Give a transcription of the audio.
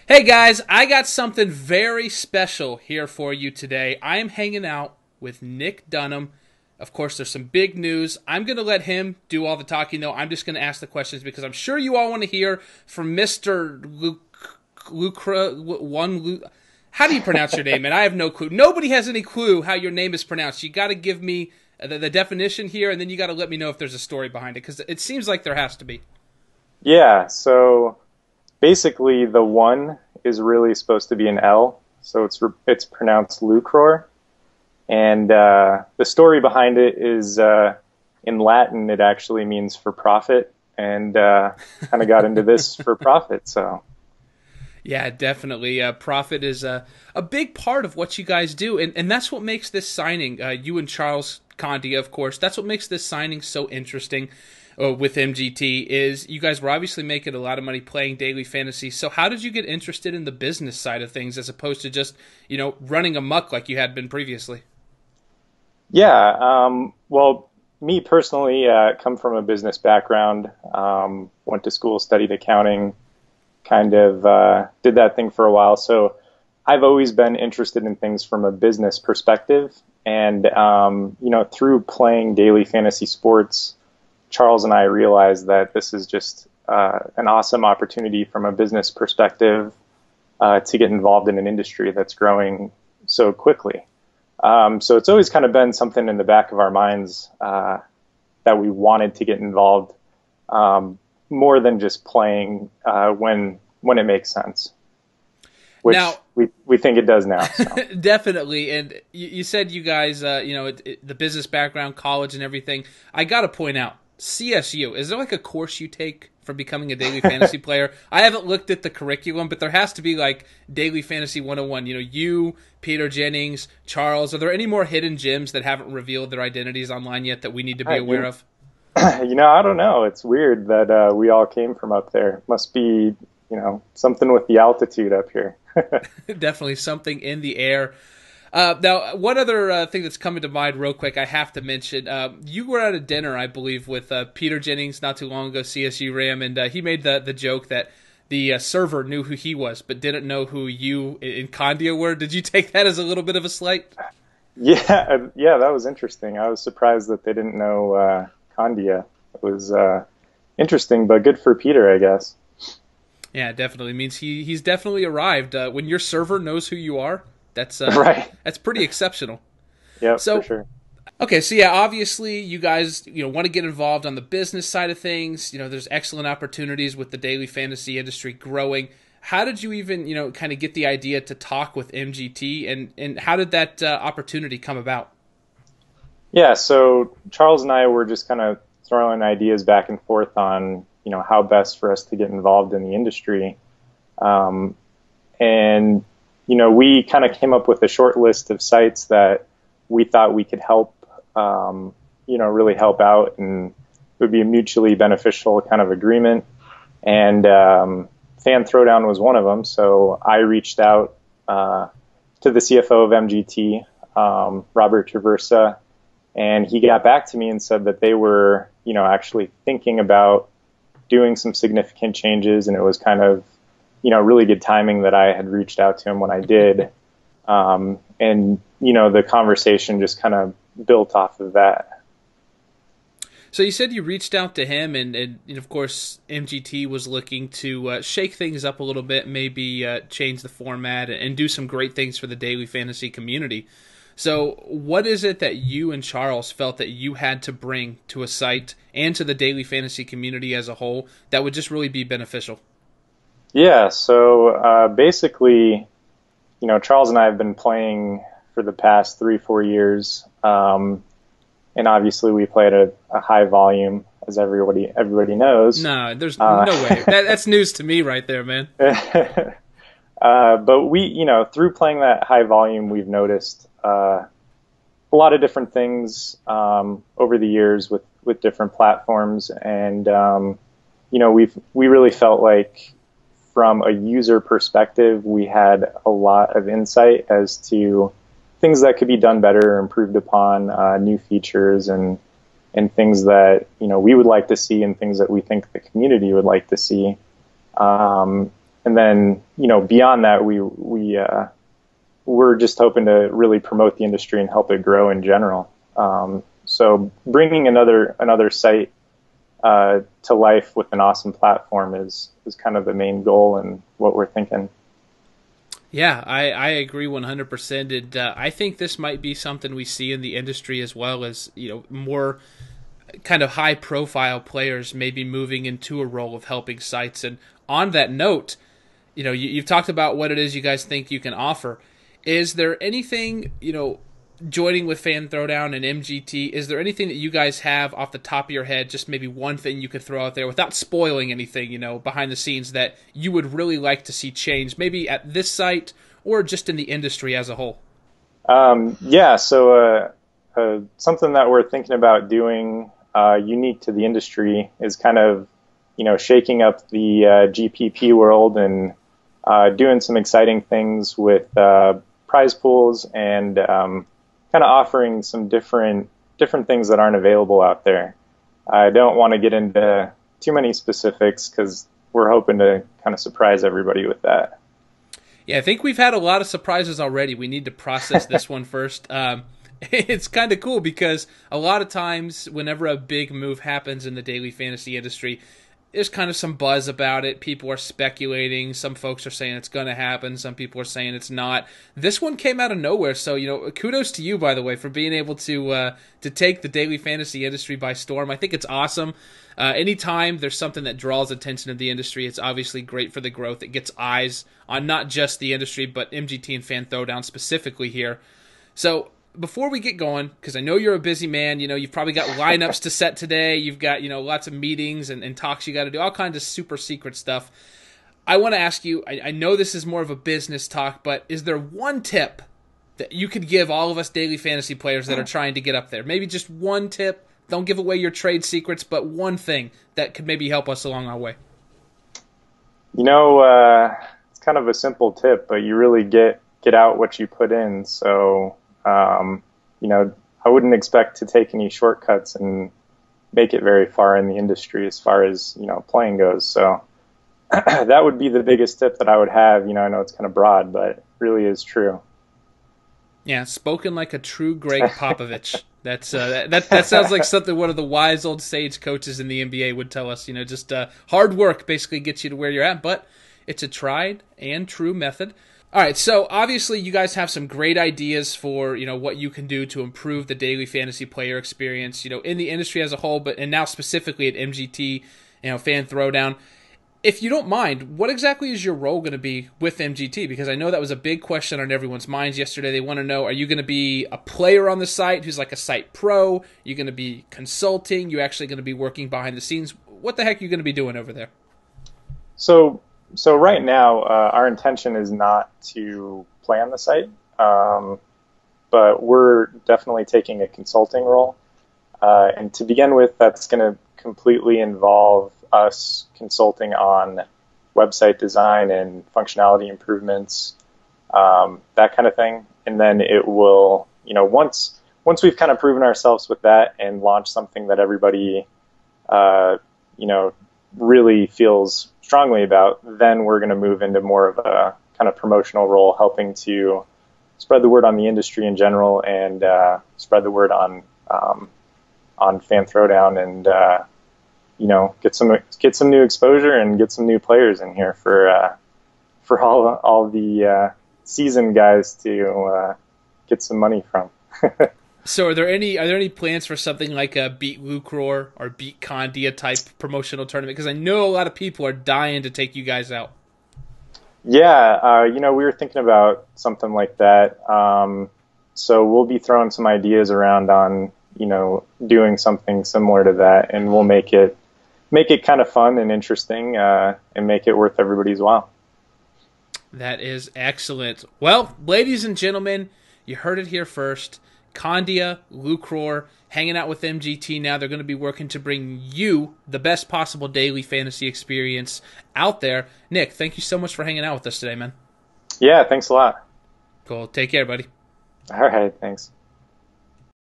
Hey guys, I got something very special here for you today. I am hanging out with Nick Dunham. Of course, there's some big news. I'm going to let him do all the talking, though. I'm just going to ask the questions because I'm sure you all want to hear from Mr. 1ucror. How do you pronounce your name? And I have no clue. Nobody has any clue how your name is pronounced. You got to give me the definition here, and then you got to let me know if there's a story behind it because it seems like there has to be. Yeah, so basically the one is really supposed to be an L, so it's pronounced 1ucror. And the story behind it is in Latin it actually means for profit, and kind of got into this for profit. So yeah, definitely. Profit is a big part of what you guys do, and that's what makes this signing, you and Charles Condia, of course, that's what makes this signing so interesting. With MGT is you guys were obviously making a lot of money playing daily fantasy. So how did you get interested in the business side of things as opposed to just, running amok like you had been previously? yeah, well, me personally, come from a business background, went to school, studied accounting, kind of did that thing for a while. So I've always been interested in things from a business perspective. And, through playing daily fantasy sports, Charles and I realized that this is just an awesome opportunity from a business perspective to get involved in an industry that's growing so quickly. So it's always kind of been something in the back of our minds that we wanted to get involved more than just playing when it makes sense, which now, we think it does now. So. Definitely. And you said you guys, the business background, college and everything. I got to point out, CSU, is there like a course you take for becoming a daily fantasy player? I haven't looked at the curriculum, but there has to be like Daily Fantasy 101. You, Peter Jennings, Charles, are there any more hidden gems that haven't revealed their identities online yet that we need to be aware of? I don't know. It's weird that we all came from up there. Must be, something with the altitude up here. Definitely something in the air. Now, one other thing that's coming to mind real quick, I have to mention, you were at a dinner, I believe, with Peter Jennings not too long ago, CSU Ram, and he made the joke that the server knew who he was, but didn't know who you and Condia were. Did you take that as a little bit of a slight? Yeah, that was interesting. I was surprised that they didn't know Condia. It was interesting, but good for Peter, I guess. Yeah, it definitely means he's definitely arrived. When your server knows who you are, that's right. That's pretty exceptional. Yeah, for sure. Okay, so yeah, obviously you guys want to get involved on the business side of things. There's excellent opportunities with the daily fantasy industry growing. How did you even kind of get the idea to talk with MGT, and how did that opportunity come about? Yeah, so Charles and I were just kind of throwing ideas back and forth on how best for us to get involved in the industry, and we kind of came up with a short list of sites that we thought we could help, really help out, and it would be a mutually beneficial kind of agreement. And Fan Throwdown was one of them. So I reached out to the CFO of MGT, Robert Traversa, and he got back to me and said that they were, actually thinking about doing some significant changes, and it was kind of really good timing that I had reached out to him when I did. And, the conversation just kind of built off of that. So you said you reached out to him, and of course, MGT was looking to shake things up a little bit, maybe change the format and do some great things for the daily fantasy community. So what is it that you and Charles felt that you had to bring to a site and to the daily fantasy community as a whole that would just really be beneficial? Yeah, so basically, Charles and I have been playing for the past 3-4 years, and obviously we play at a high volume, as everybody knows. No, there's no way. That's news to me right there, man. But we, through playing that high volume, we've noticed a lot of different things over the years with different platforms, and we really felt like, from a user perspective, we had a lot of insight as to things that could be done better, improved upon, new features, and things that we would like to see, and things that we think the community would like to see. And then, beyond that, we're just hoping to really promote the industry and help it grow in general. So bringing another site to life with an awesome platform is kind of the main goal and what we're thinking. Yeah, I agree 100%. And I think this might be something we see in the industry as well as, more kind of high-profile players maybe moving into a role of helping sites. And on that note, you've talked about what it is you guys think you can offer. Is there anything, joining with Fan Throwdown and MGT, is there anything that you guys have off the top of your head, just maybe one thing you could throw out there without spoiling anything, behind the scenes that you would really like to see change, maybe at this site or just in the industry as a whole? So something that we're thinking about doing unique to the industry is kind of, shaking up the GPP world and doing some exciting things with prize pools and kind of offering some different things that aren't available out there. I don't want to get into too many specifics because we're hoping to kind of surprise everybody with that. Yeah, I think we've had a lot of surprises already. We need to process this one first. It's kind of cool because a lot of times whenever a big move happens in the daily fantasy industry, there's kind of some buzz about it. People are speculating. Some folks are saying it's going to happen. Some people are saying it's not. This one came out of nowhere. So, kudos to you, by the way, for being able to take the daily fantasy industry by storm. I think it's awesome. Anytime there's something that draws attention to the industry, it's obviously great for the growth. It gets eyes on not just the industry, but MGT and Fan Throwdown specifically here. So, before we get going, because I know you're a busy man, you've probably got lineups to set today. You've got, lots of meetings and talks you got to do, all kinds of super secret stuff. I want to ask you, I know this is more of a business talk, but is there one tip that you could give all of us daily fantasy players that are trying to get up there? Maybe just one tip. Don't give away your trade secrets, but one thing that could maybe help us along our way. It's kind of a simple tip, but you really get out what you put in. So, I wouldn't expect to take any shortcuts and make it very far in the industry as far as, playing goes. So that would be the biggest tip that I would have. I know it's kind of broad, but it really is true. Yeah, spoken like a true Greg Popovich. That sounds like something one of the wise old sage coaches in the NBA would tell us. Just hard work basically gets you to where you're at, but it's a tried and true method. All right, so obviously you guys have some great ideas for, what you can do to improve the daily fantasy player experience, in the industry as a whole, and now specifically at MGT, Fan Throwdown. If you don't mind, what exactly is your role going to be with MGT? Because I know that was a big question on everyone's minds yesterday. They want to know, are you going to be a player on the site who's like a site pro? Are you going to be consulting? You actually going to be working behind the scenes? What the heck are you going to be doing over there? So right now, our intention is not to play on the site, but we're definitely taking a consulting role. And to begin with, that's going to completely involve us consulting on website design and functionality improvements, that kind of thing. And then it will, once we've kind of proven ourselves with that and launched something that everybody, really feels strongly about, then we're going to move into more of a kind of promotional role, helping to spread the word on the industry in general and spread the word on Fan Throwdown and get some new exposure and get some new players in here for all the seasoned guys to get some money from. So are there any plans for something like a Beat 1ucror or Beat Candia type promotional tournament? Because I know a lot of people are dying to take you guys out. Yeah, we were thinking about something like that. So we'll be throwing some ideas around on, doing something similar to that, and we'll make it kind of fun and interesting, and make it worth everybody's while. That is excellent. Well, ladies and gentlemen, you heard it here first. Candia, 1ucror, hanging out with MGT now. They're going to be working to bring you the best possible daily fantasy experience out there. Nick, thank you so much for hanging out with us today, man. Yeah, thanks a lot. Cool. Take care, buddy. All right, thanks.